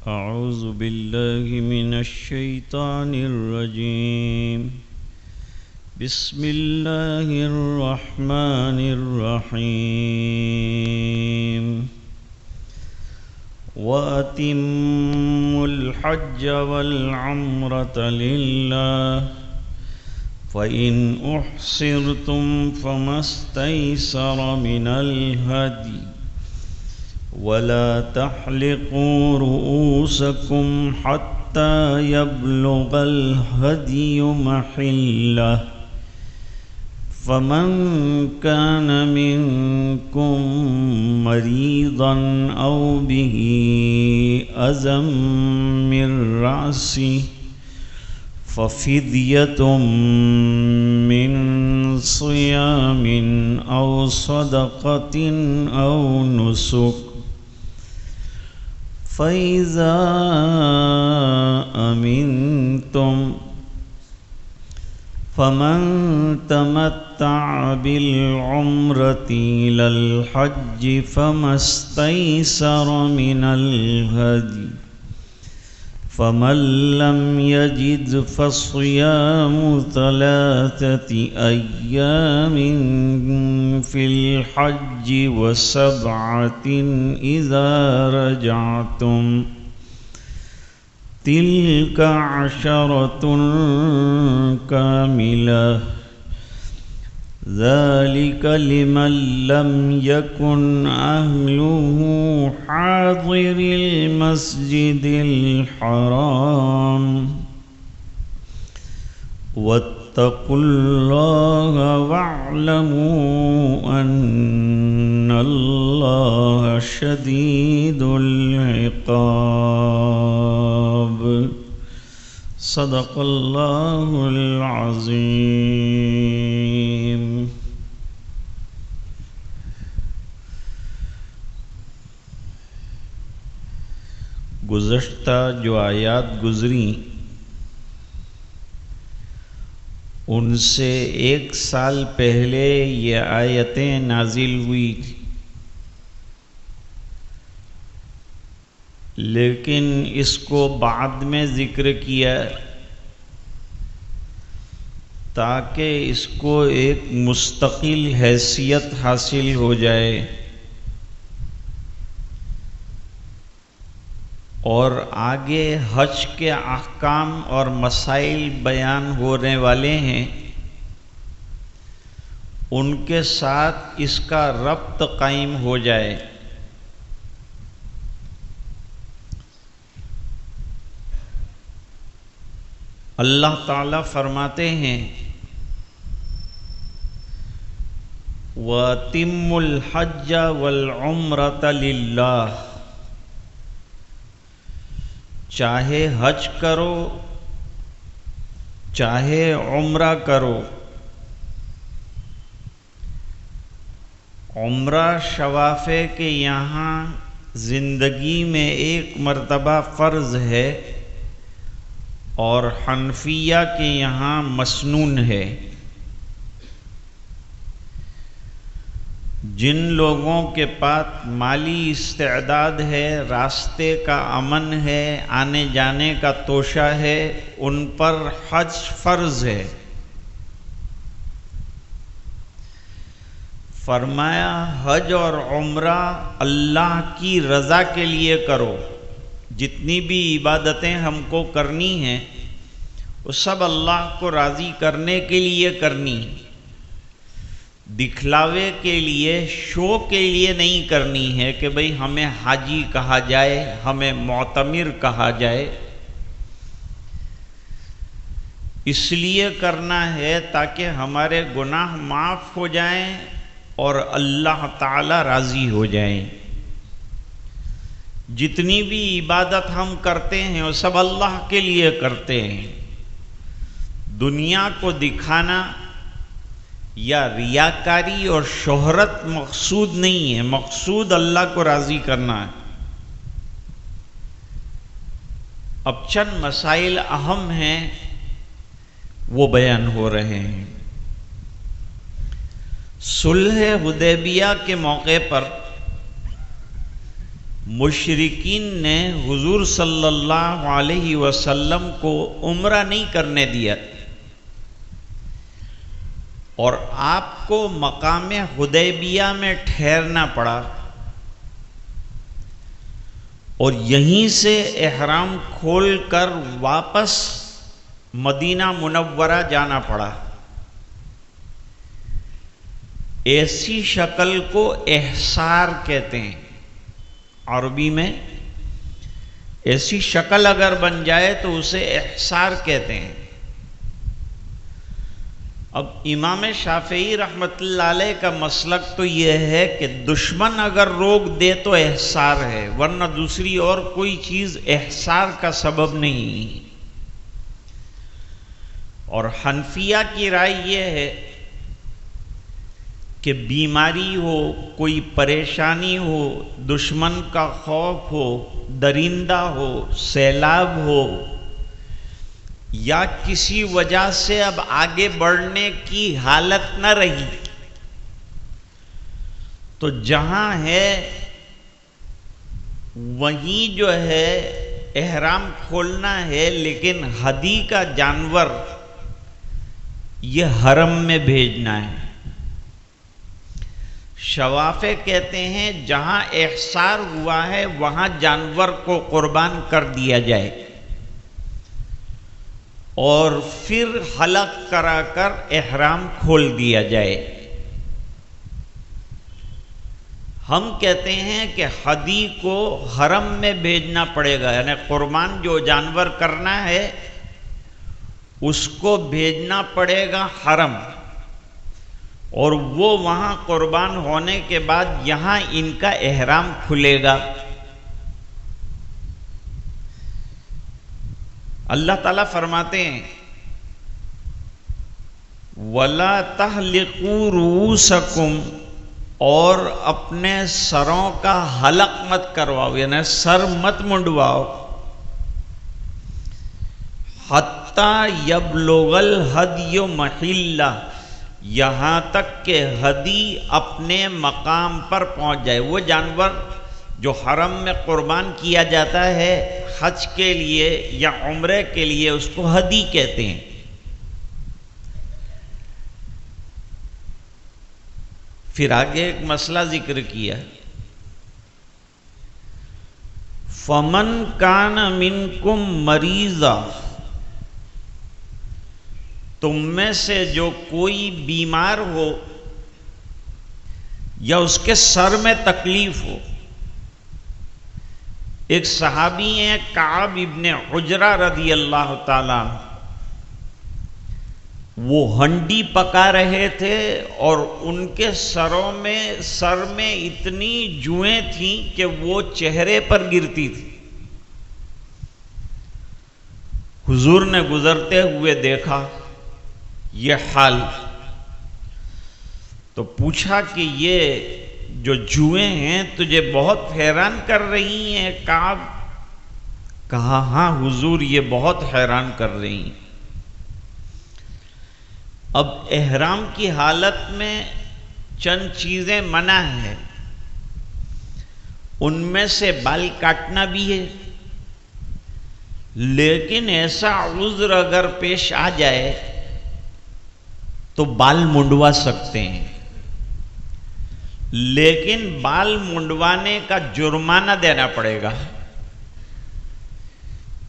أعوذ بالله من الشيطان الرجيم. بسم الله الرحمن الرحيم. وأتموا الحج والعمرة لله فإن أحصرتم فما استيسر من الهدي ولا تحلقوا رؤوسكم حتى يبلغ الهدي محله فمن كان منكم مريضا أو به أذى من رأسه ففدية من صيام أو صدقة أو نسك فإذا أمنتم فمن تمتع بالعمرة إلى الحج فما استيسر من الهدي فمن لم يجد فصيام 3 أيام في الحج و7 إذا رجعتم تلك 10 كاملة ذلك لمن لم يكن أهله حاضر المسجد الحرام واتقوا الله واعلموا أن الله شديد العقاب. صدق اللہ العظیم. گزشتہ جو آیات گزری ان سے 1 سال پہلے یہ آیتیں نازل ہوئی تھی، لیکن اس کو بعد میں ذکر کیا تاکہ اس کو ایک مستقل حیثیت حاصل ہو جائے اور آگے حج کے احکام اور مسائل بیان ہونے والے ہیں، ان کے ساتھ اس کا ربط قائم ہو جائے. اللہ تعالیٰ فرماتے ہیں وَأَتِمُّوا الْحَجَّ وَالْعُمْرَةَ لِلَّهِ، چاہے حج کرو چاہے عمرہ کرو. عمرہ شوافے کے یہاں زندگی میں 1 مرتبہ فرض ہے اور حنفیہ کے یہاں مسنون ہے. جن لوگوں کے پاس مالی استعداد ہے، راستے کا امن ہے، آنے جانے کا توشہ ہے، ان پر حج فرض ہے. فرمایا حج اور عمرہ اللہ کی رضا کے لیے کرو. جتنی بھی عبادتیں ہم کو کرنی ہیں وہ سب اللہ کو راضی کرنے کے لیے کرنی، دکھلاوے کے لیے، شو کے لیے نہیں کرنی ہے کہ بھئی ہمیں حاجی کہا جائے، ہمیں معتمر کہا جائے. اس لیے کرنا ہے تاکہ ہمارے گناہ معاف ہو جائیں اور اللہ تعالی راضی ہو جائیں. جتنی بھی عبادت ہم کرتے ہیں وہ سب اللہ کے لیے کرتے ہیں. دنیا کو دکھانا یا ریاکاری اور شہرت مقصود نہیں ہے، مقصود اللہ کو راضی کرنا ہے. اب چند مسائل اہم ہیں وہ بیان ہو رہے ہیں. صلح حدیبیہ کے موقع پر مشرکین نے حضور صلی اللہ علیہ وسلم کو عمرہ نہیں کرنے دیا اور آپ کو مقام حدیبیہ میں ٹھہرنا پڑا اور یہیں سے احرام کھول کر واپس مدینہ منورہ جانا پڑا. ایسی شکل کو احصار کہتے ہیں. عربی میں ایسی شکل اگر بن جائے تو اسے احصار کہتے ہیں. اب امام شافعی رحمۃ اللہ علیہ کا مسلک تو یہ ہے کہ دشمن اگر روک دے تو احصار ہے، ورنہ دوسری اور کوئی چیز احصار کا سبب نہیں. اور حنفیہ کی رائے یہ ہے کہ بیماری ہو، کوئی پریشانی ہو، دشمن کا خوف ہو، درندہ ہو، سیلاب ہو، یا کسی وجہ سے اب آگے بڑھنے کی حالت نہ رہی، تو جہاں ہے وہیں جو ہے احرام کھولنا ہے، لیکن ہدی کا جانور یہ حرم میں بھیجنا ہے. شوافع کہتے ہیں جہاں احصار ہوا ہے وہاں جانور کو قربان کر دیا جائے اور پھر حلق کرا کر احرام کھول دیا جائے. ہم کہتے ہیں کہ ہدی کو حرم میں بھیجنا پڑے گا، یعنی قربان جو جانور کرنا ہے اس کو بھیجنا پڑے گا حرم، اور وہ وہاں قربان ہونے کے بعد یہاں ان کا احرام کھلے گا. اللہ تعالیٰ فرماتے ہیں وَلَا تَحْلِقُوا رُؤُوسَكُمْ، اور اپنے سروں کا حلق مت کرواؤ، یعنی سر مت منڈواؤ، حَتَّى يَبْلُغَ الْهَدْيُ مَحِلَّهُ، یہاں تک کہ ہدی اپنے مقام پر پہنچ جائے. وہ جانور جو حرم میں قربان کیا جاتا ہے حج کے لیے یا عمرے کے لیے، اس کو ہدی کہتے ہیں. پھر آگے ایک مسئلہ ذکر کیا، فَمَنْ كَانَ مِنْكُمْ مَرِيضًا، تم میں سے جو کوئی بیمار ہو یا اس کے سر میں تکلیف ہو. ایک صحابی ہیں کعب ابن عجرہ رضی اللہ تعالیٰ، وہ ہنڈی پکا رہے تھے اور ان کے سر میں اتنی جوئیں تھیں کہ وہ چہرے پر گرتی تھی. حضور نے گزرتے ہوئے دیکھا یہ حال، تو پوچھا کہ یہ جو جوئیں ہیں تجھے بہت حیران کر رہی ہیں کعب؟ کہا ہاں حضور، یہ بہت حیران کر رہی ہیں. اب احرام کی حالت میں چند چیزیں منع ہیں، ان میں سے بال کاٹنا بھی ہے، لیکن ایسا عذر اگر پیش آ جائے تو بال منڈوا سکتے ہیں، لیکن بال منڈوانے کا جرمانہ دینا پڑے گا.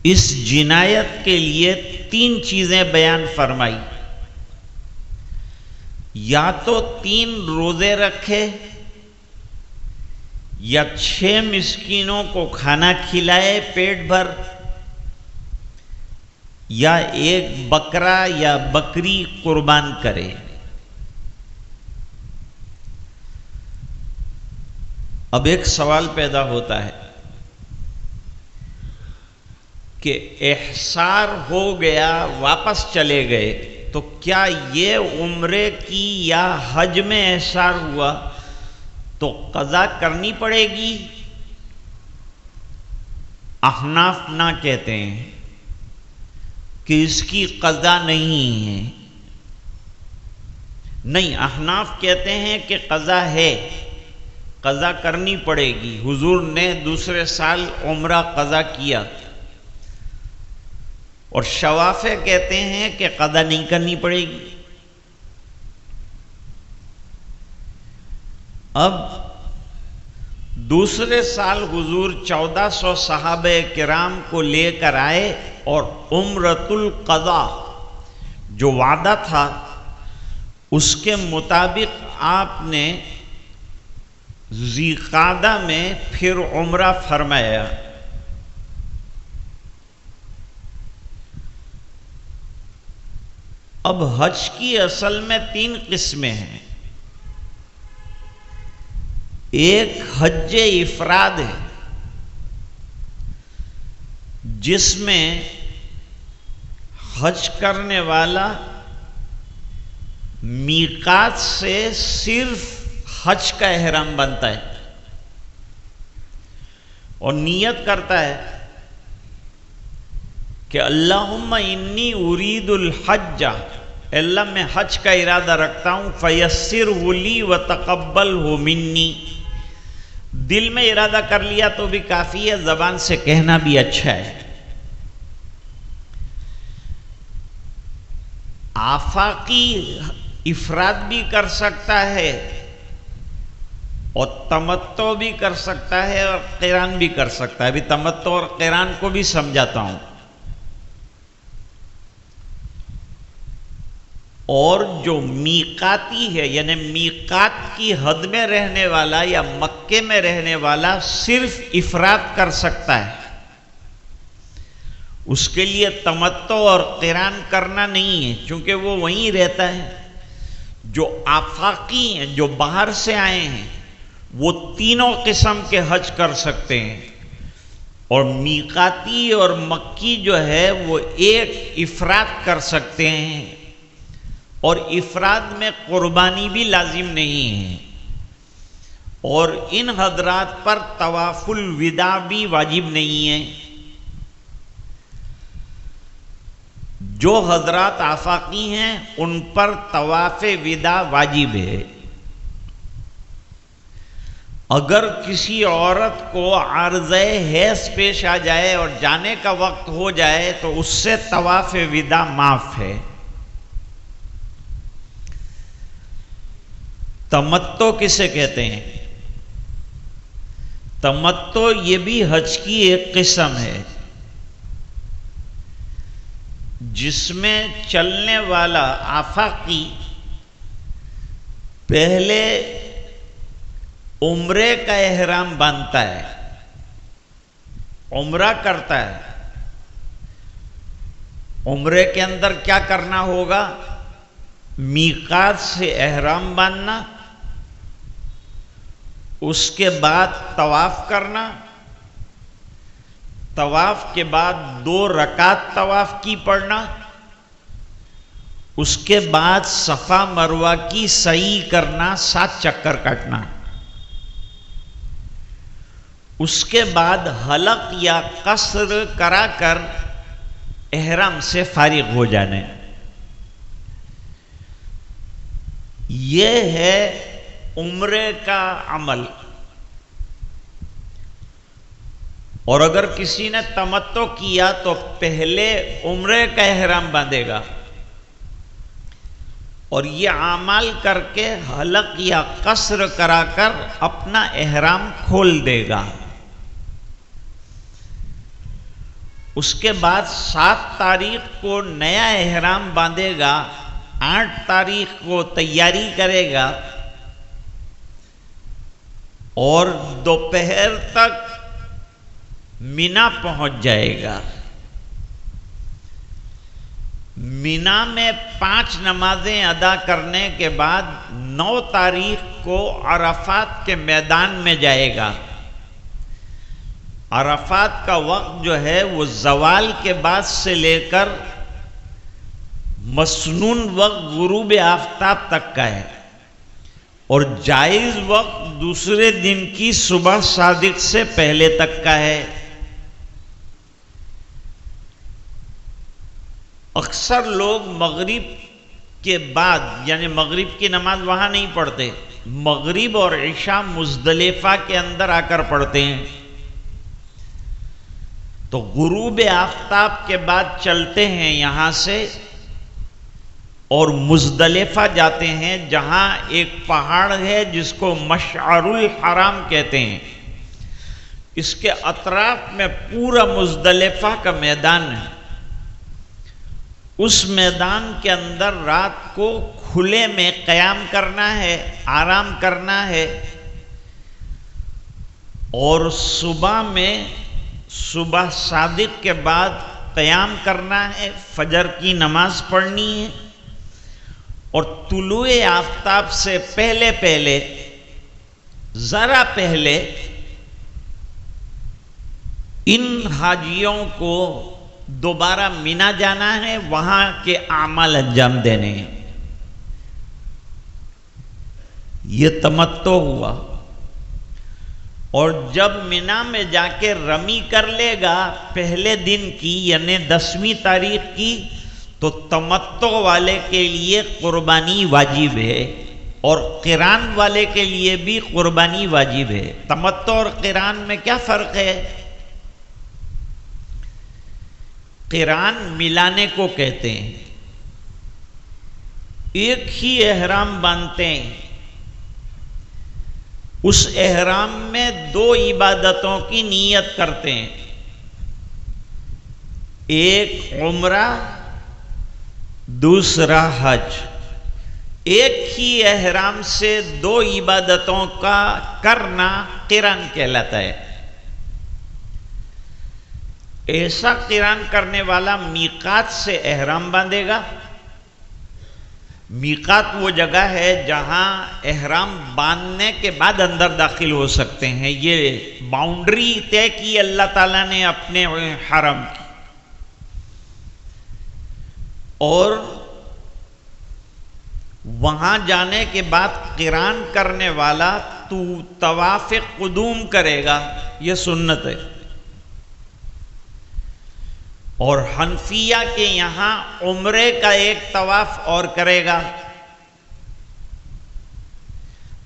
اس جنایت کے لیے 3 چیزیں بیان فرمائی، یا تو 3 روزے رکھے، یا 6 مسکینوں کو کھانا کھلائے پیٹ بھر، یا 1 بکرا یا بکری قربان کرے. اب ایک سوال پیدا ہوتا ہے کہ احصار ہو گیا، واپس چلے گئے، تو کیا یہ عمرے کی یا حج میں احصار ہوا تو قضا کرنی پڑے گی؟ احناف نہ کہتے ہیں کہ اس کی قضا نہیں ہے. نہیں، احناف کہتے ہیں کہ قضا ہے، قضا کرنی پڑے گی. حضور نے دوسرے سال عمرہ قضا کیا اور شوافع کہتے ہیں کہ قضا نہیں کرنی پڑے گی. اب دوسرے سال حضور 1400 صحابہ کرام کو لے کر آئے اور عمرۃ القضا جو وعدہ تھا اس کے مطابق آپ نے ذی قعدہ میں پھر عمرہ فرمایا. اب حج کی اصل میں 3 قسمیں ہیں. ایک حج افراد ہے جس میں حج کرنے والا میقات سے صرف حج کا احرام بنتا ہے اور نیت کرتا ہے کہ اللہم انی ارید الحج، اللہ میں حج کا ارادہ رکھتا ہوں، فیسرہ لی وتقبلہ منی. دل میں ارادہ کر لیا تو بھی کافی ہے، زبان سے کہنا بھی اچھا ہے. آفاقی افراد بھی کر سکتا ہے اور تمتع بھی کر سکتا ہے اور قران بھی کر سکتا ہے. ابھی تمتع اور قران کو بھی سمجھاتا ہوں. اور جو میقاتی ہے یعنی میقات کی حد میں رہنے والا یا مکے میں رہنے والا صرف افراد کر سکتا ہے. اس کے لیے تمتع اور قران کرنا نہیں ہے چونکہ وہ وہیں رہتا ہے. جو آفاقی ہیں، جو باہر سے آئے ہیں، وہ تینوں قسم کے حج کر سکتے ہیں. اور میقاتی اور مکی جو ہے وہ ایک افراد کر سکتے ہیں اور افراد میں قربانی بھی لازم نہیں ہے. اور ان حضرات پر طواف الوداع بھی واجب نہیں ہے. جو حضرات آفاقی ہیں ان پر طواف وداع واجب ہے. اگر کسی عورت کو عارضہ حیض پیش آ جائے اور جانے کا وقت ہو جائے تو اس سے طواف وداع معاف ہے. تمتع کسے کہتے ہیں؟ تمتع یہ بھی حج کی ایک قسم ہے جس میں چلنے والا آفاقی پہلے عمرے کا احرام باندھتا ہے، عمرہ کرتا ہے. عمرے کے اندر کیا کرنا ہوگا؟ میقات سے احرام باندھنا، اس کے بعد طواف کرنا، طواف کے بعد 2 رکعت طواف کی پڑھنا، اس کے بعد صفا مروہ کی سعی کرنا، 7 چکر کاٹنا، اس کے بعد حلق یا قصر کرا کر احرام سے فارغ ہو جانے. یہ ہے عمرے کا عمل. اور اگر کسی نے تمتع کیا تو پہلے عمرے کا احرام باندھے گا اور یہ اعمال کر کے حلق یا قصر کرا کر اپنا احرام کھول دے گا. اس کے بعد 7 تاریخ کو نیا احرام باندھے گا، 8 تاریخ کو تیاری کرے گا اور دوپہر تک مینا پہنچ جائے گا. مینا میں 5 نمازیں ادا کرنے کے بعد 9 تاریخ کو عرفات کے میدان میں جائے گا. عرفات کا وقت جو ہے وہ زوال کے بعد سے لے کر مسنون وقت غروب آفتاب تک کا ہے اور جائز وقت دوسرے دن کی صبح صادق سے پہلے تک کا ہے. اکثر لوگ مغرب کے بعد یعنی مغرب کی نماز وہاں نہیں پڑھتے، مغرب اور عشاء مزدلفہ کے اندر آ کر پڑھتے ہیں، تو غروب آفتاب کے بعد چلتے ہیں یہاں سے اور مزدلفہ جاتے ہیں، جہاں ایک پہاڑ ہے جس کو مشعر الحرام کہتے ہیں۔ اس کے اطراف میں پورا مزدلفہ کا میدان ہے۔ اس میدان کے اندر رات کو کھلے میں قیام کرنا ہے، آرام کرنا ہے، اور صبح صادق کے بعد قیام کرنا ہے، فجر کی نماز پڑھنی ہے، اور طلوع آفتاب سے پہلے ذرا پہلے ان حاجیوں کو دوبارہ مینا جانا ہے، وہاں کے اعمال انجام دینے ہیں۔ یہ تمتع ہوا، اور جب مینا میں جا کے رمی کر لے گا پہلے دن کی یعنی 10ویں تاریخ کی، تو تمتع والے کے لیے قربانی واجب ہے، اور قران والے کے لیے بھی قربانی واجب ہے۔ تمتع اور قران میں کیا فرق ہے؟ قران ملانے کو کہتے ہیں، ایک ہی احرام باندھتے ہیں، اس احرام میں 2 عبادتوں کی نیت کرتے ہیں، ایک عمرہ، دوسرا حج۔ ایک ہی احرام سے 2 عبادتوں کا کرنا قران کہلاتا ہے۔ ایسا قران کرنے والا میقات سے احرام باندھے گا۔ میقات وہ جگہ ہے جہاں احرام باندھنے کے بعد اندر داخل ہو سکتے ہیں، یہ باؤنڈری طے کی اللہ تعالیٰ نے اپنے حرم کی، اور وہاں جانے کے بعد قران کرنے والا تو طواف قدوم کرے گا، یہ سنت ہے۔ اور حنفیہ کے یہاں عمرے کا ایک طواف اور کرے گا،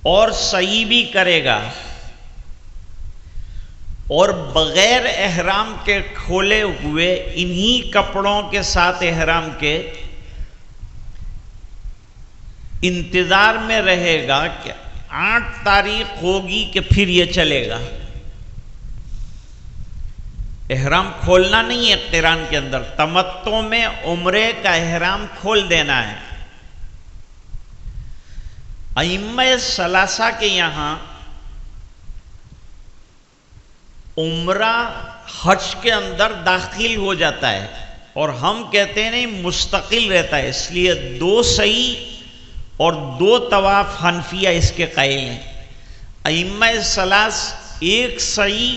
اور سعی بھی کرے گا، اور بغیر احرام کے کھولے ہوئے انہی کپڑوں کے ساتھ احرام کے انتظار میں رہے گا کہ 8 تاریخ ہوگی کہ پھر یہ چلے گا۔ احرام کھولنا نہیں ہے قران کے اندر، تمتع میں عمرے کا احرام کھول دینا ہے۔ ائمہ ثلاثہ کے یہاں عمرہ حج کے اندر داخل ہو جاتا ہے، اور ہم کہتے ہیں نہیں، مستقل رہتا ہے، اس لیے 2 سعی اور 2 طواف حنفیہ اس کے قائل ہیں۔ ائمہ ثلاث 1 سعی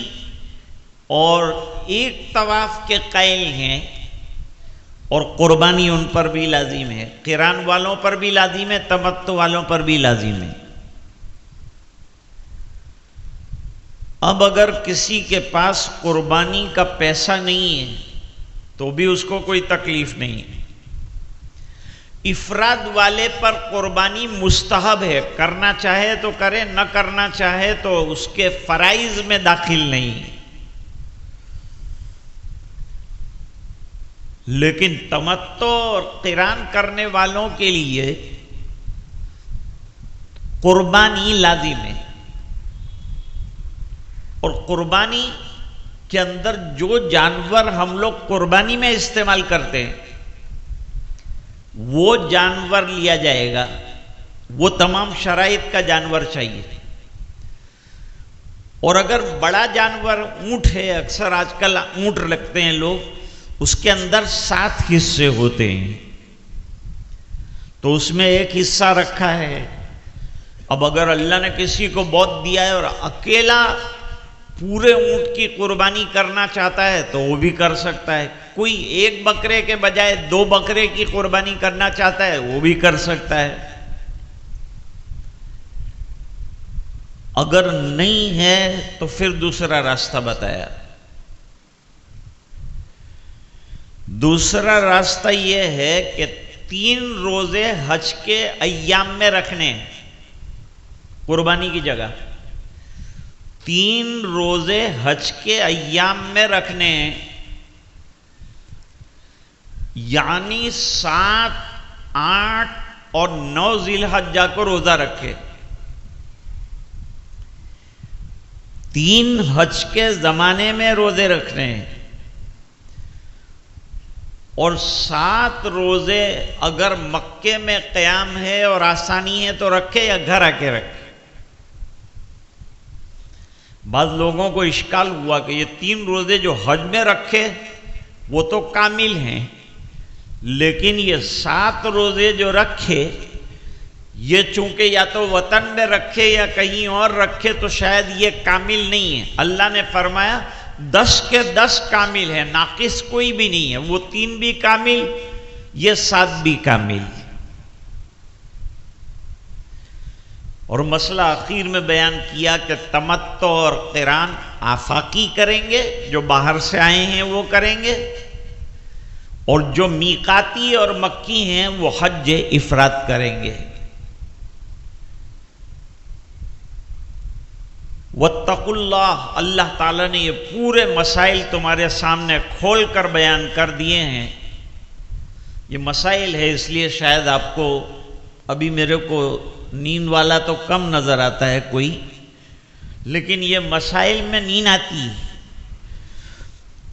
اور 1 طواف کے قائل ہیں، اور قربانی ان پر بھی لازم ہے، قران والوں پر بھی لازم ہے، تمتع والوں پر بھی لازم ہے۔ اب اگر کسی کے پاس قربانی کا پیسہ نہیں ہے تو بھی اس کو کوئی تکلیف نہیں ہے۔ افراد والے پر قربانی مستحب ہے، کرنا چاہے تو کرے، نہ کرنا چاہے تو اس کے فرائض میں داخل نہیں ہے۔ لیکن تمتع اور قران کرنے والوں کے لیے قربانی لازم ہے، اور قربانی کے اندر جو جانور ہم لوگ قربانی میں استعمال کرتے ہیں وہ جانور لیا جائے گا، وہ تمام شرائط کا جانور چاہیے۔ اور اگر بڑا جانور اونٹ ہے، اکثر آج کل اونٹ رکھتے ہیں لوگ، اس کے اندر 7 حصے ہوتے ہیں، تو اس میں ایک حصہ رکھا ہے۔ اب اگر اللہ نے کسی کو بہت دیا ہے اور اکیلا پورے اونٹ کی قربانی کرنا چاہتا ہے تو وہ بھی کر سکتا ہے، کوئی 1 بکرے کے بجائے 2 بکرے کی قربانی کرنا چاہتا ہے وہ بھی کر سکتا ہے۔ اگر نہیں ہے تو پھر دوسرا راستہ بتایا۔ دوسرا راستہ یہ ہے کہ 3 روزے حج کے ایام میں رکھنے، قربانی کی جگہ 3 روزے حج کے ایام میں رکھنے ہیں، یعنی 7، 8 اور 9 ذی الحجہ کو روزہ رکھے۔ 3 حج کے زمانے میں روزے رکھنے ہیں اور 7 روزے اگر مکے میں قیام ہے اور آسانی ہے تو رکھے یا گھر آ کے رکھے۔ بعض لوگوں کو اشکال ہوا کہ یہ 3 روزے جو حج میں رکھے وہ تو کامل ہیں، لیکن یہ 7 روزے جو رکھے یہ چونکہ یا تو وطن میں رکھے یا کہیں اور رکھے تو شاید یہ کامل نہیں ہے۔ اللہ نے فرمایا 10 کے 10 کامل ہے، ناقص کوئی بھی نہیں ہے، وہ 3 بھی کامل، یہ 7 بھی کامل۔ اور مسئلہ اخیر میں بیان کیا کہ تمتع اور قران آفاقی کریں گے، جو باہر سے آئے ہیں وہ کریں گے، اور جو میقاتی اور مکی ہیں وہ حج افراد کریں گے۔ واتقوا اللہ، اللہ تعالیٰ نے یہ پورے مسائل تمہارے سامنے کھول کر بیان کر دیے ہیں۔ یہ مسائل ہے، اس لیے شاید آپ کو ابھی میرے کو نیند والا تو کم نظر آتا ہے کوئی، لیکن یہ مسائل میں نیند آتی ہے۔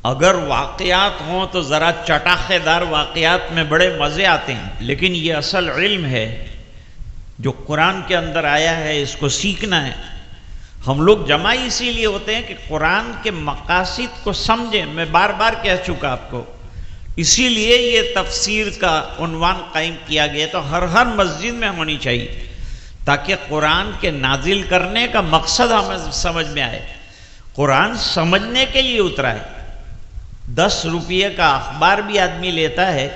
اگر واقعات ہوں تو ذرا چٹاخے دار واقعات میں بڑے مزے آتے ہیں، لیکن یہ اصل علم ہے جو قرآن کے اندر آیا ہے، اس کو سیکھنا ہے۔ ہم لوگ جمع اسی لیے ہوتے ہیں کہ قرآن کے مقاصد کو سمجھیں، میں بار بار کہہ چکا آپ کو، اسی لیے یہ تفسیر کا عنوان قائم کیا گیا، تو ہر مسجد میں ہونی چاہیے تاکہ قرآن کے نازل کرنے کا مقصد ہمیں سمجھ میں آئے۔ قرآن سمجھنے کے لیے اترا ہے۔ 10 روپے کا اخبار بھی آدمی لیتا ہے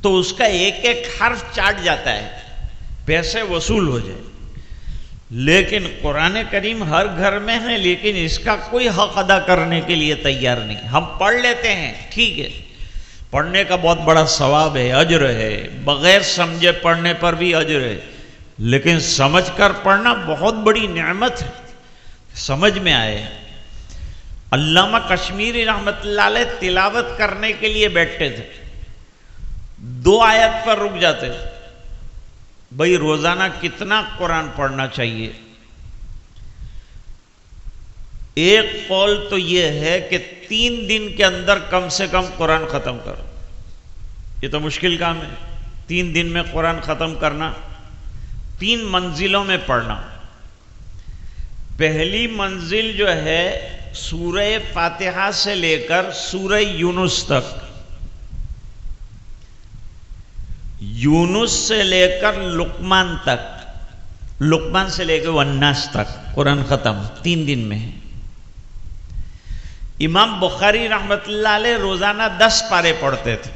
تو اس کا ایک ایک حرف چاٹ جاتا ہے، پیسے وصول ہو جائے، لیکن قرآن کریم ہر گھر میں ہے، لیکن اس کا کوئی حق ادا کرنے کے لیے تیار نہیں۔ ہم پڑھ لیتے ہیں، ٹھیک ہے، پڑھنے کا بہت بڑا ثواب ہے، اجر ہے، بغیر سمجھے پڑھنے پر بھی اجر ہے، لیکن سمجھ کر پڑھنا بہت بڑی نعمت ہے، سمجھ میں آئے۔ علامہ کشمیری رحمۃ اللہ علیہ تلاوت کرنے کے لیے بیٹھتے تھے، 2 آیت پر رک جاتے تھے۔ بھئی روزانہ کتنا قرآن پڑھنا چاہیے؟ ایک قول تو یہ ہے کہ 3 دن کے اندر کم سے کم قرآن ختم کرو۔ یہ تو مشکل کام ہے، 3 دن میں قرآن ختم کرنا۔ 3 منزلوں میں پڑھنا۔ پہلی منزل جو ہے سورہ فاتحہ سے لے کر سورہ یونس تک، یونس سے لے کر لقمان تک، لقمان سے لے کر والناس تک قرآن ختم 3 دن میں ہے۔ امام بخاری رحمۃ اللہ علیہ روزانہ 10 پارے پڑھتے تھے،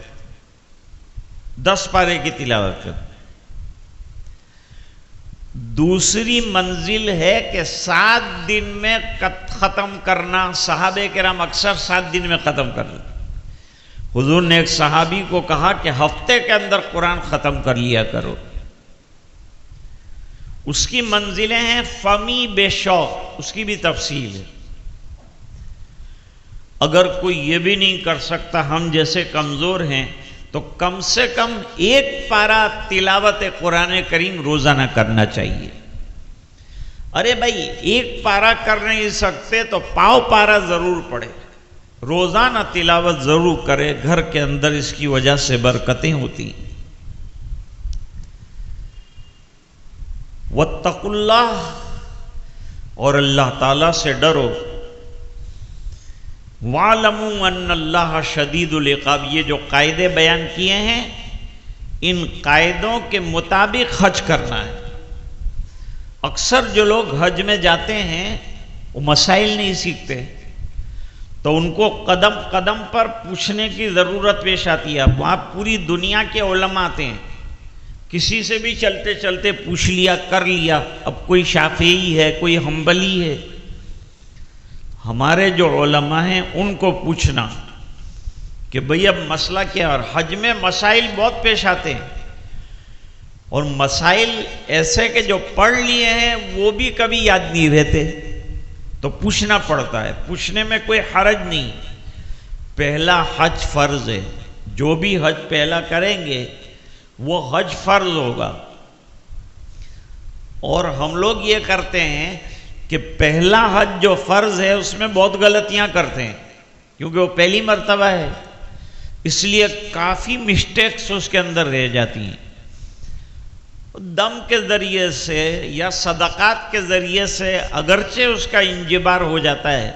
10 پارے کی تلاوت کرتے۔ دوسری منزل ہے کہ 7 دن میں ختم کرنا، صحابہ کرام اکثر 7 دن میں ختم کر لیتے۔ حضور نے ایک صحابی کو کہا کہ ہفتے کے اندر قرآن ختم کر لیا کرو۔ اس کی منزلیں ہیں فمی بے شوق، اس کی بھی تفصیل ہے۔ اگر کوئی یہ بھی نہیں کر سکتا، ہم جیسے کمزور ہیں، تو کم سے کم 1 پارہ تلاوت قرآن کریم روزانہ کرنا چاہیے۔ ارے بھائی 1 پارہ کر نہیں سکتے تو پاؤ پارہ ضرور پڑھے، روزانہ تلاوت ضرور کرے، گھر کے اندر اس کی وجہ سے برکتیں ہوتی۔ واتقوا اللہ، اور اللہ تعالیٰ سے ڈرو۔ وَاعْلَمُوا أَنَّ اللَّهَ شَدِيدُ الْعِقَابِ، یہ جو قاعدے بیان کیے ہیں، ان قاعدوں کے مطابق حج کرنا ہے۔ اکثر جو لوگ حج میں جاتے ہیں وہ مسائل نہیں سیکھتے، تو ان کو قدم قدم پر پوچھنے کی ضرورت پیش آتی ہے۔ وہاں پوری دنیا کے علماء آتے ہیں، کسی سے بھی چلتے چلتے پوچھ لیا، کر لیا۔ اب کوئی شافعی ہے، کوئی حنبلی ہے، ہمارے جو علماء ہیں ان کو پوچھنا کہ بھئی اب مسئلہ کیا ہے۔ اور حج میں مسائل بہت پیش آتے ہیں۔ اور مسائل ایسے کہ جو پڑھ لیے ہیں وہ بھی کبھی یاد نہیں رہتے، تو پوچھنا پڑتا ہے۔ پوچھنے میں کوئی حرج نہیں۔ پہلا حج فرض ہے، جو بھی حج پہلا کریں گے وہ حج فرض ہوگا۔ اور ہم لوگ یہ کرتے ہیں کہ پہلا حج جو فرض ہے اس میں بہت غلطیاں کرتے ہیں، کیونکہ وہ پہلی مرتبہ ہے، اس لیے کافی مسٹیکس اس کے اندر رہ جاتی ہیں۔ دم کے ذریعے سے یا صدقات کے ذریعے سے اگرچہ اس کا انجبار ہو جاتا ہے،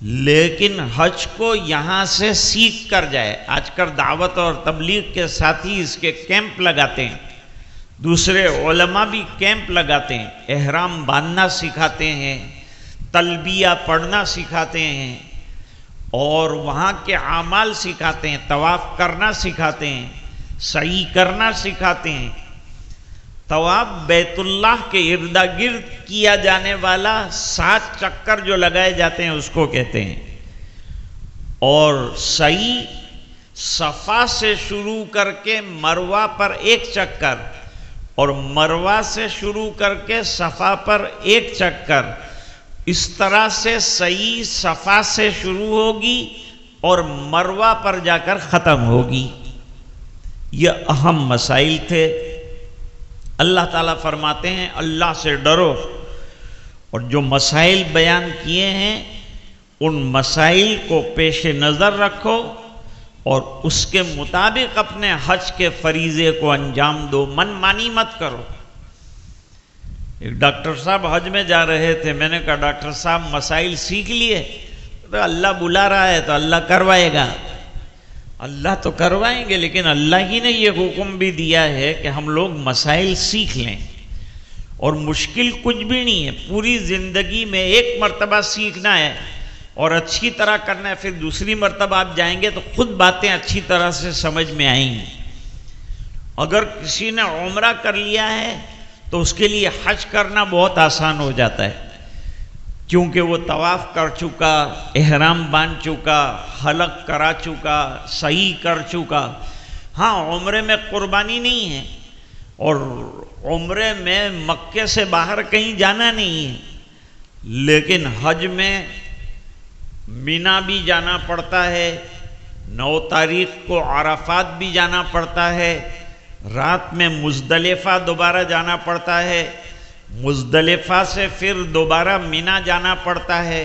لیکن حج کو یہاں سے سیکھ کر جائے۔ آج کل دعوت اور تبلیغ کے ساتھی اس کے کیمپ لگاتے ہیں، دوسرے علماء بھی کیمپ لگاتے ہیں، احرام باندھنا سکھاتے ہیں، تلبیہ پڑھنا سکھاتے ہیں، اور وہاں کے اعمال سکھاتے ہیں، طواف کرنا سکھاتے ہیں، سعی کرنا سکھاتے ہیں۔ طواف بیت اللہ کے ارد گرد کیا جانے والا 7 چکر جو لگائے جاتے ہیں اس کو کہتے ہیں، اور سعی صفا سے شروع کر کے مروہ پر 1 چکر، اور مروہ سے شروع کر کے صفا پر 1 چکر، اس طرح سے سعی صفا سے شروع ہوگی اور مروہ پر جا کر ختم ہوگی۔ یہ اہم مسائل تھے۔ اللہ تعالیٰ فرماتے ہیں اللہ سے ڈرو، اور جو مسائل بیان کیے ہیں ان مسائل کو پیش نظر رکھو اور اس کے مطابق اپنے حج کے فریضے کو انجام دو، من مانی مت کرو۔ ایک ڈاکٹر صاحب حج میں جا رہے تھے، میں نے کہا ڈاکٹر صاحب مسائل سیکھ لیے؟ تو اللہ بلا رہا ہے تو اللہ کروائے گا۔ اللہ تو کروائیں گے، لیکن اللہ ہی نے یہ حکم بھی دیا ہے کہ ہم لوگ مسائل سیکھ لیں، اور مشکل کچھ بھی نہیں ہے۔ پوری زندگی میں 1 مرتبہ سیکھنا ہے اور اچھی طرح کرنا ہے، پھر دوسری مرتبہ آپ جائیں گے تو خود باتیں اچھی طرح سے سمجھ میں آئیں گی۔ اگر کسی نے عمرہ کر لیا ہے تو اس کے لیے حج کرنا بہت آسان ہو جاتا ہے، کیونکہ وہ طواف کر چکا، احرام باندھ چکا، حلق کرا چکا، سعی کر چکا۔ ہاں، عمرے میں قربانی نہیں ہے، اور عمرے میں مکے سے باہر کہیں جانا نہیں ہے، لیکن حج میں مینا بھی جانا پڑتا ہے، 9 تاریخ کو عرفات بھی جانا پڑتا ہے، رات میں مزدلفہ دوبارہ جانا پڑتا ہے، مزدلفہ سے پھر دوبارہ مینا جانا پڑتا ہے،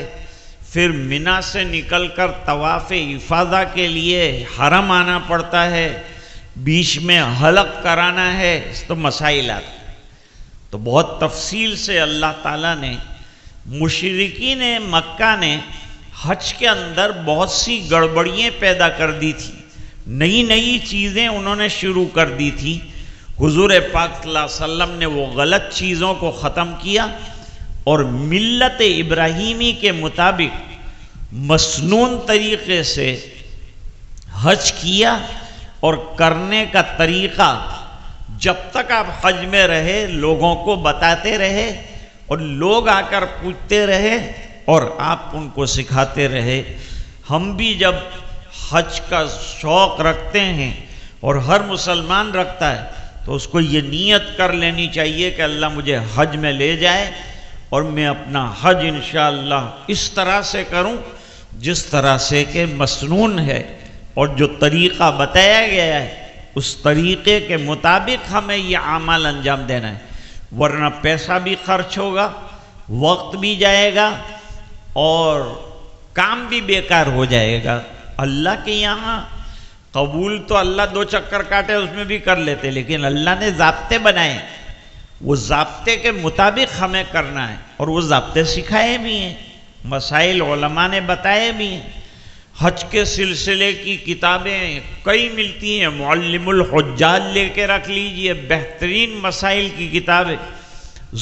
پھر مینا سے نکل کر طواف افاضہ کے لیے حرم آنا پڑتا ہے، بیچ میں حلق کرانا ہے، تو مسائل آتے۔ تو بہت تفصیل سے اللہ تعالیٰ نے، مشرکین مکہ نے حج کے اندر بہت سی گڑبڑیاں پیدا کر دی تھی، نئی نئی چیزیں انہوں نے شروع کر دی تھی۔ حضور پاک صلی اللہ علیہ وسلم نے وہ غلط چیزوں کو ختم کیا اور ملت ابراہیمی کے مطابق مسنون طریقے سے حج کیا، اور کرنے کا طریقہ جب تک آپ حج میں رہے لوگوں کو بتاتے رہے، اور لوگ آ کر پوچھتے رہے اور آپ ان کو سکھاتے رہے۔ ہم بھی جب حج کا شوق رکھتے ہیں، اور ہر مسلمان رکھتا ہے، تو اس کو یہ نیت کر لینی چاہیے کہ اللہ مجھے حج میں لے جائے، اور میں اپنا حج انشاءاللہ اس طرح سے کروں جس طرح سے کہ مسنون ہے، اور جو طریقہ بتایا گیا ہے اس طریقے کے مطابق ہمیں یہ اعمال انجام دینا ہے، ورنہ پیسہ بھی خرچ ہوگا، وقت بھی جائے گا، اور کام بھی بیکار ہو جائے گا۔ اللہ کے یہاں قبول تو اللہ 2 چکر کاٹے اس میں بھی کر لیتے، لیکن اللہ نے ضابطے بنائے، وہ ضابطے کے مطابق ہمیں کرنا ہے، اور وہ ضابطے سکھائے بھی ہیں، مسائل علماء نے بتائے بھی ہیں۔ حج کے سلسلے کی کتابیں کئی ملتی ہیں، معلم الحجاج لے کے رکھ لیجئے، بہترین مسائل کی کتابیں،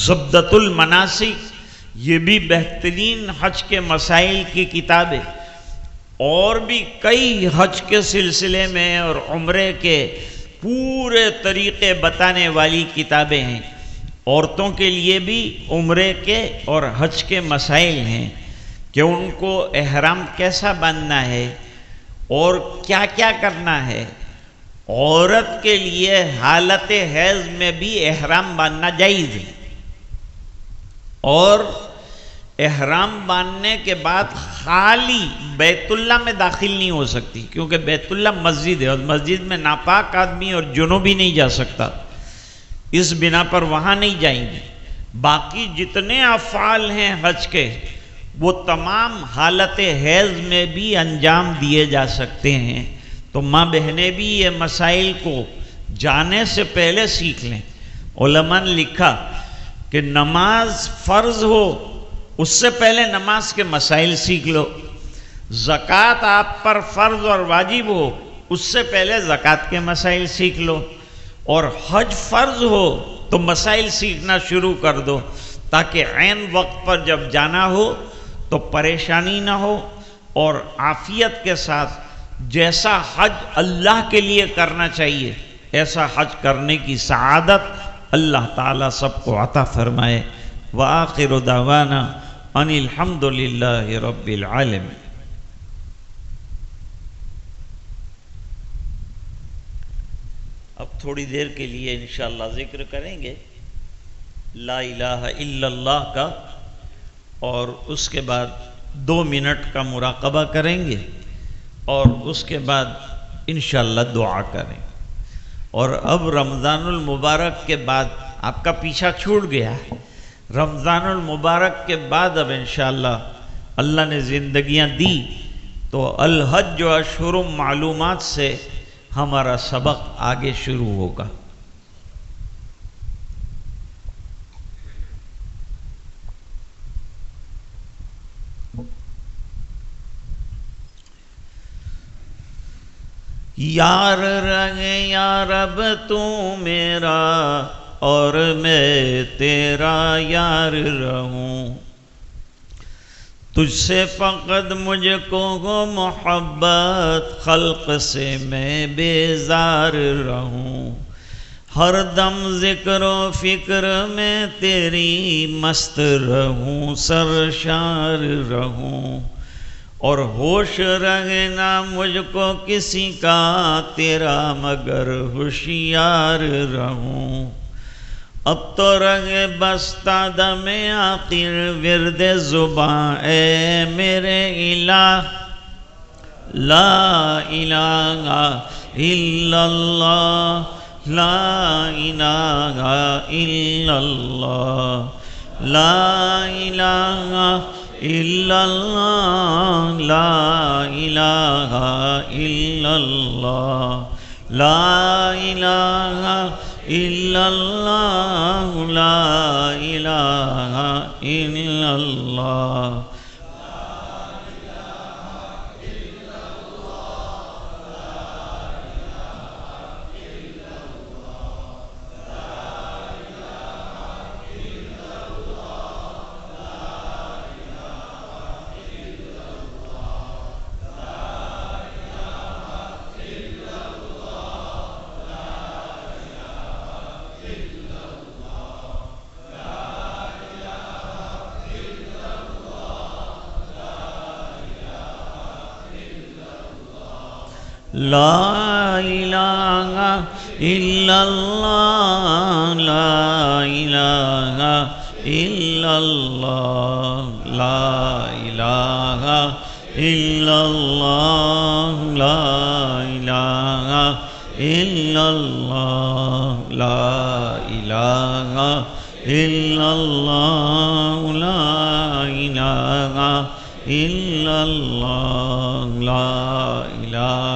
زبدۃ المناسک، یہ بھی بہترین حج کے مسائل کی کتابیں، اور بھی کئی حج کے سلسلے میں اور عمرے کے پورے طریقے بتانے والی کتابیں ہیں۔ عورتوں کے لیے بھی عمرے کے اور حج کے مسائل ہیں کہ ان کو احرام کیسا باندھنا ہے اور کیا کیا کرنا ہے، عورت کے لیے حالت حیض میں بھی احرام باندھنا جائز ہے، اور احرام باندھنے کے بعد خالی بیت اللہ میں داخل نہیں ہو سکتی، کیونکہ بیت اللہ مسجد ہے اور مسجد میں ناپاک آدمی اور جنوبی نہیں جا سکتا، اس بنا پر وہاں نہیں جائیں گی۔ باقی جتنے افعال ہیں حج کے وہ تمام حالت حیض میں بھی انجام دیے جا سکتے ہیں۔ تو ماں بہنیں بھی یہ مسائل کو جانے سے پہلے سیکھ لیں۔ علماء نے لکھا کہ نماز فرض ہو اس سے پہلے نماز کے مسائل سیکھ لو، زکوٰۃ آپ پر فرض اور واجب ہو اس سے پہلے زکوٰۃ کے مسائل سیکھ لو، اور حج فرض ہو تو مسائل سیکھنا شروع کر دو، تاکہ عین وقت پر جب جانا ہو تو پریشانی نہ ہو، اور عافیت کے ساتھ جیسا حج اللہ کے لیے کرنا چاہیے ایسا حج کرنے کی سعادت اللہ تعالیٰ سب کو عطا فرمائے۔ وآخر دعوانا ان الحمد للہ رب العالمین۔ اب تھوڑی دیر کے لیے انشاءاللہ ذکر کریں گے لا الہ الا اللہ کا، اور اس کے بعد 2 منٹ کا مراقبہ کریں گے، اور اس کے بعد انشاءاللہ دعا کریں۔ اور اب رمضان المبارک کے بعد آپ کا پیچھا چھوٹ گیا، رمضان المبارک کے بعد اب انشاءاللہ اللہ نے زندگیاں دی تو الحج و اشہر معلومات سے ہمارا سبق آگے شروع ہوگا۔ یار رہے یا رب تو میرا اور میں تیرا یار رہوں، تجھ سے فقط مجھ کو ہو محبت، خلق سے میں بیزار رہوں، ہر دم ذکر و فکر میں تیری مست رہوں، سرشار رہوں، اور ہوش رہے نہ مجھ کو کسی کا تیرا مگر ہوشیار رہوں، اب تو رہے بستہ دم آخر ورد زباں اے میرے الہ، لا الہ الا اللہ، لا الہ الا اللہ، لا الہ الا اللہ، لا الہ الا اللہ، لا الہ الا اللہ، لا الہ الا اللہ۔ لا الہ الا اللہ، لا الہ الا اللہ، لا الہ الا اللہ، لا الہ الا اللہ، لا الہ الا اللہ، لا الہ الا اللہ، لا الہ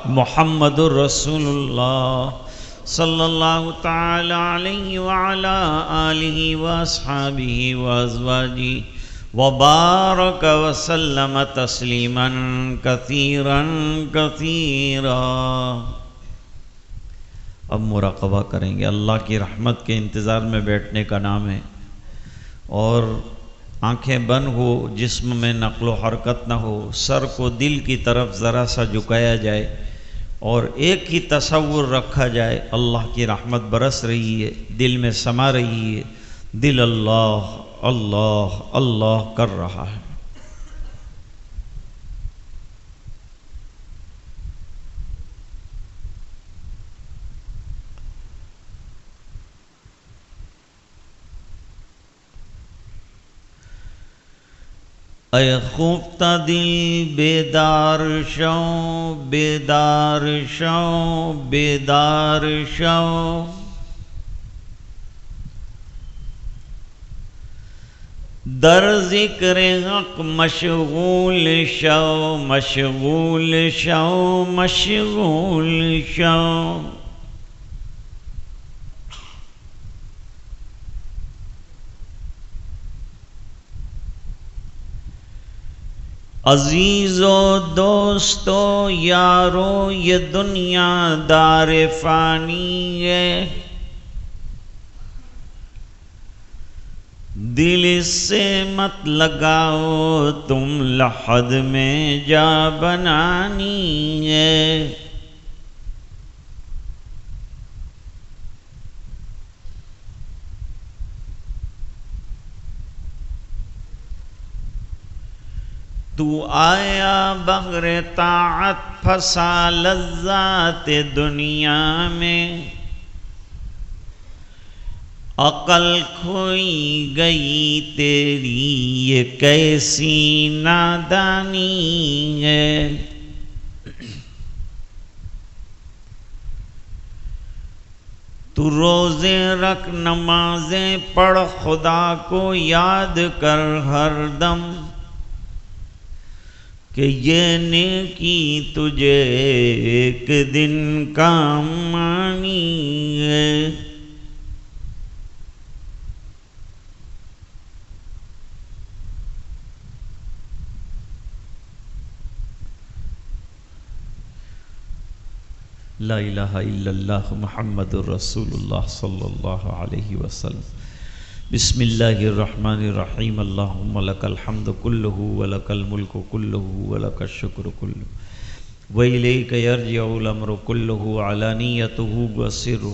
محمد رسول اللہ صلی اللہ تعالی علیہ وعلا آلہ واصحابہ وازواجہ وبارک وسلم تسلیما کثیرا کثیرا۔ اب مراقبہ کریں گے۔ اللہ کی رحمت کے انتظار میں بیٹھنے کا نام ہے، اور آنکھیں بند ہو، جسم میں نقل و حرکت نہ ہو، سر کو دل کی طرف ذرا سا جھکایا جائے اور ایک ہی تصور رکھا جائے، اللہ کی رحمت برس رہی ہے، دل میں سما رہی ہے، دل اللہ اللہ اللہ کر رہا ہے۔ اے خوفتہ دل بیدار شو، بیدار شو، بیدار شو، در ذکر حق مشغول شو، مشغول شو، مشغول شو۔ عزیزو دوستو یارو یہ دنیا دار فانی ہے، دل اس سے مت لگاؤ تم لحد میں جا بنانی ہے۔ تو آیا بغیر طاعت پھنسا لذات دنیا میں، عقل کھوئی گئی تیری یہ کیسی نادانی ہے۔ تو روزے رکھ نمازیں پڑھ خدا کو یاد کر ہر دم، کہ یہ نیکی تجھے ایک دن کام آنی ہے۔ لا الہ الا اللہ محمد الرسول اللہ صلی اللہ علیہ وسلم۔ بسم اللہ الرحمن الرحیم۔ اللہم لک الحمد کلہ ولک الملک کلہ ولک الشکر کلہ وإلیک یرجع الامر کلہ علانیتہ وسرہ۔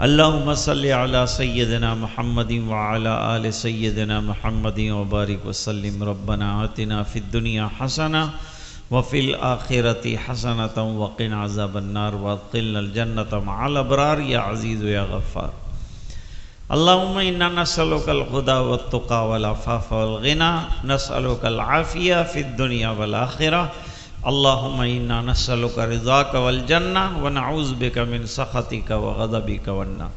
اللہم صلی علی سیدنا محمد وعلی آل سیدنا محمد وبارک وسلم۔ ربنا آتنا فی الدنیا حسنہ وفی الآخرۃ حسنۃ وقنا عذاب النار وادخلنا الجنۃ مع الابرار یا عزیز یا غفار۔ اللہم انا نسألک الہدی والتقی والعفاف والغنی، نسألک العافیہ فی الدنیا والآخرہ۔ اللہم انا نسألک رضاک والجنہ ونعوذ بک من سخطک وغضبک والنار۔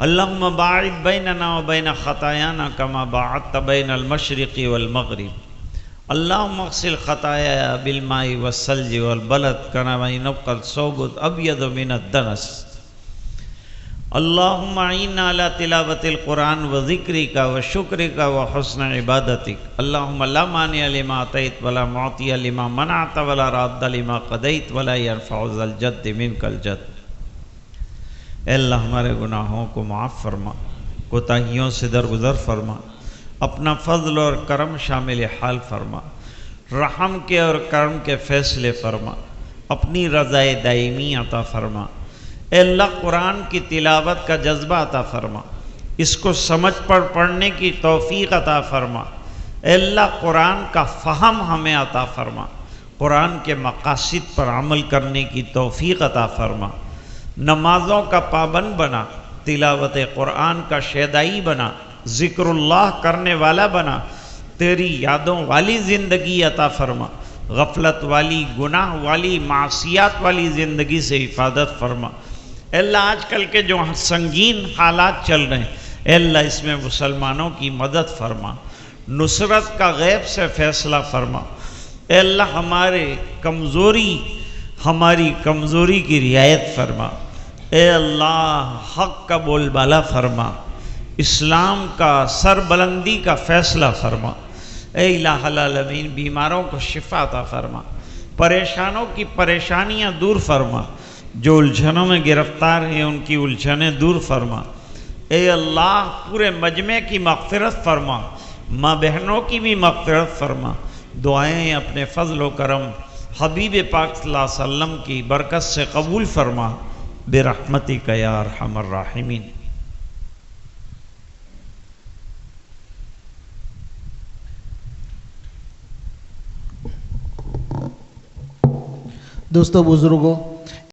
اللہم باعد بیننا وبین خطایانا کما باعدت بین المشرق والمغرب۔ اللہم اغسل خطایا بالماء والثلج والبلد کما ينقى الثوب الابیض من الدنس۔ اللہم اعنا علی تلاوت القرآن وذکرک وشکرک وحسن عبادتک۔ اللہم لا مانع لما اعطیت ولا معطی لما منعت ولا راد لما قضیت ولا ينفع ذا الجد منک الجد۔ اے اللہ ہمارے گناہوں کو معاف فرما، کوتاہیوں سے درگزر فرما، اپنا فضل اور کرم شامل حال فرما، رحم کے اور کرم کے فیصلے فرما، اپنی رضا دائمی عطا فرما۔ اے اللہ قرآن کی تلاوت کا جذبہ عطا فرما، اس کو سمجھ پڑھنے کی توفیق عطا فرما۔ اے اللہ قرآن کا فہم ہمیں عطا فرما، قرآن کے مقاصد پر عمل کرنے کی توفیق عطا فرما۔ نمازوں کا پابند بنا، تلاوت قرآن کا شیدائی بنا، ذکر اللہ کرنے والا بنا، تیری یادوں والی زندگی عطا فرما، غفلت والی، گناہ والی، معصیات والی زندگی سے حفاظت فرما۔ اے اللہ آج کل کے جو سنگین حالات چل رہے ہیں، اے اللہ اس میں مسلمانوں کی مدد فرما، نصرت کا غیب سے فیصلہ فرما۔ اے اللہ ہمارے کمزوری، ہماری کمزوری کی رعایت فرما، اے اللہ حق کا بول بالا فرما، اسلام کا سر بلندی کا فیصلہ فرما، اے الہ العالمین بیماروں کو شفا عطا فرما، پریشانوں کی پریشانیاں دور فرما، جو الجھنوں میں گرفتار ہیں ان کی الجھنیں دور فرما، اے اللہ پورے مجمع کی مغفرت فرما، ماں بہنوں کی بھی مغفرت فرما، دعائیں اپنے فضل و کرم حبیب پاک صلی اللہ علیہ وسلم کی برکت سے قبول فرما برحمتک یا ارحم الراحمین۔ دوستو بزرگوں،